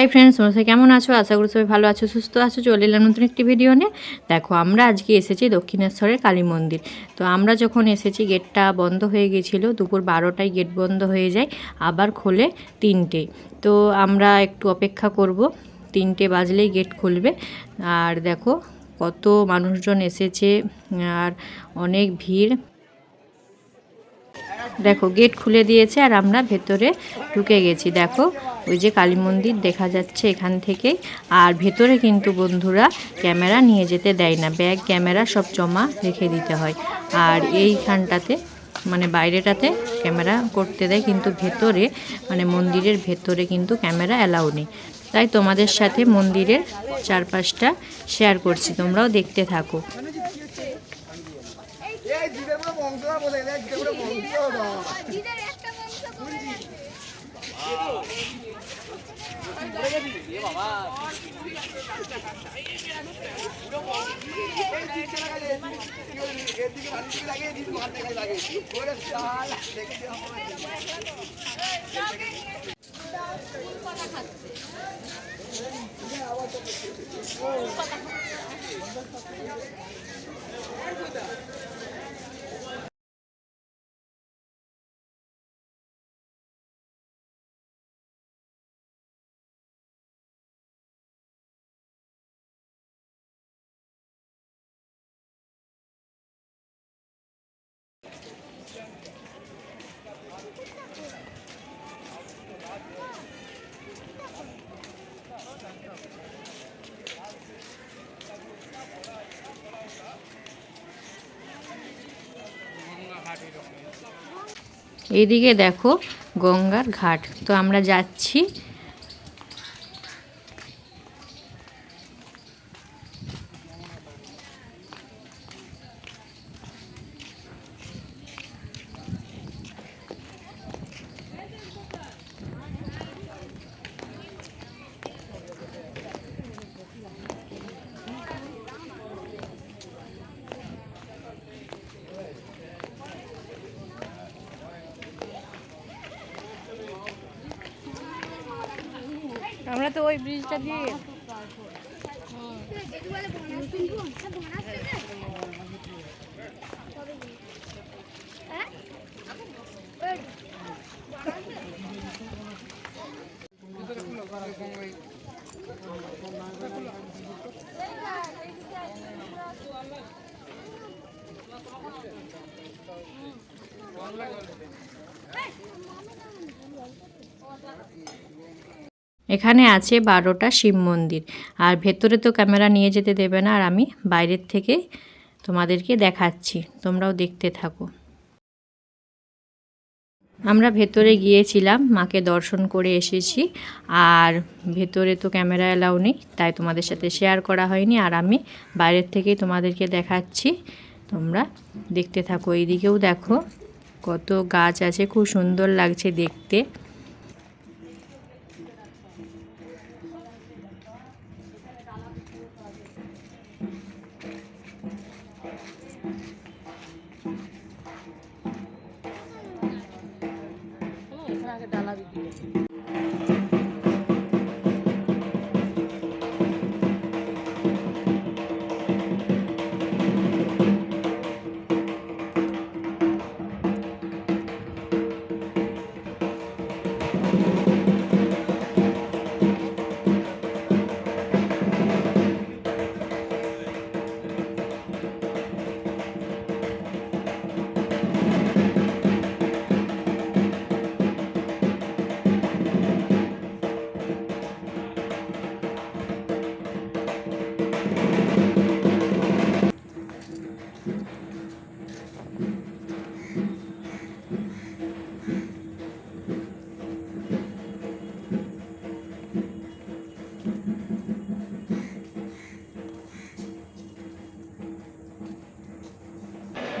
Hi friends, তোমরা সবাই কেমন আছো? আশা করি সবাই ভালো আছো, সুস্থ আছো। চলে এলাম নতুন একটি ভিডিও নিয়ে। দেখো, আমরা আজকে এসেছি দক্ষিণেশ্বরের কালী মন্দির। তো আমরা যখন এসেছি গেটটা বন্ধ হয়ে গেছিলো, দুপুর 12টায় গেট বন্ধ হয়ে যায়, আবার খোলে 3টে। তো আমরা একটু অপেক্ষা করব, 3টে বাজলেই গেট খুলবে। আর দেখো কত মানুষজন এসেছে আর অনেক ভিড়। দেখো গেট খুলে দিয়েছে আর আমরা ভেতরে ঢুকে গেছি। দেখো ওই যে কালী মন্দির দেখা যাচ্ছে এখান থেকে। আর ভেতরে কিন্তু বন্ধুরা ক্যামেরা নিয়ে যেতে দেয় না, ব্যাগ ক্যামেরা সব জমা রেখে দিতে হয়। আর এইখানটাতে মানে বাইরেটাতে ক্যামেরা করতে দেয়, কিন্তু ভেতরে মানে মন্দিরের ভেতরে কিন্তু ক্যামেরা অ্যালাউ নেই। তাই তোমাদের সাথে মন্দিরের চারপাশটা শেয়ার করছি, তোমরাও দেখতে থাকো। এইদিকে দেখো গঙ্গার ঘাট, তো আমরা যাচ্ছি। আমরা তো ওই ব্রিজটা দিয়ে এখানে আছে 12টা শিব মন্দির। আর ভেতরে তো ক্যামেরা নিয়ে যেতে দেবে না, আর আমি বাইরের থেকে তোমাদেরকে দেখাচ্ছি, তোমরাও দেখতে থাকো। আমরা ভেতরে গিয়েছিলাম, মাকে দর্শন করে এসেছি। আর ভেতরে তো ক্যামেরা অ্যালাউ নেই, তাই তোমাদের সাথে শেয়ার করা হয়নি। আর আমি বাইরের থেকেই তোমাদেরকে দেখাচ্ছি, তোমরা দেখতে থাকো। এইদিকেও দেখো কত গাছ আছে, খুব সুন্দর লাগছে দেখতে।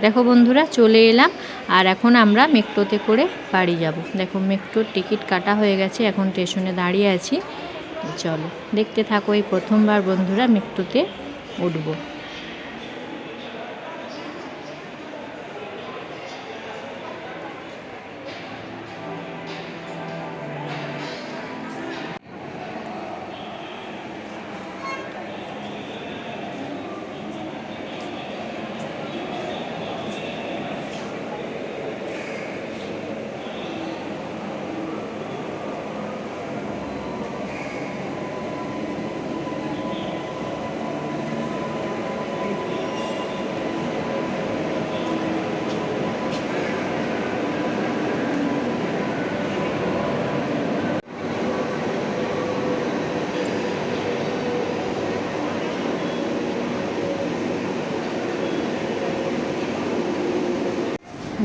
দেখো বন্ধুরা চলে এলাম, আর এখন আমরা মেট্রোতে করে বাড়ি যাব। দেখো মেট্রোর টিকিট কাটা হয়ে গেছে, এখন স্টেশনে দাঁড়িয়ে আছি। চলো দেখতে থাকো, এই প্রথমবার বন্ধুরা মেট্রোতে উঠবো।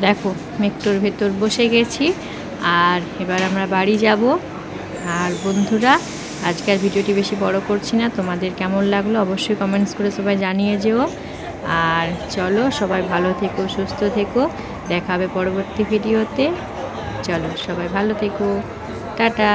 দেখো মেট্রোর ভেতর বসে গেছি আর এবার আমরা বাড়ি যাব। আর বন্ধুরা আজকের ভিডিওটি বেশি বড় করছি না, তোমাদের কেমন লাগলো অবশ্যই কমেন্টস করে সবাই জানিয়ে যেও। আর চলো সবাই ভালো থেকো, সুস্থ থেকো, দেখা হবে পরবর্তী ভিডিওতে। চলো সবাই ভালো থেকো, টাটা।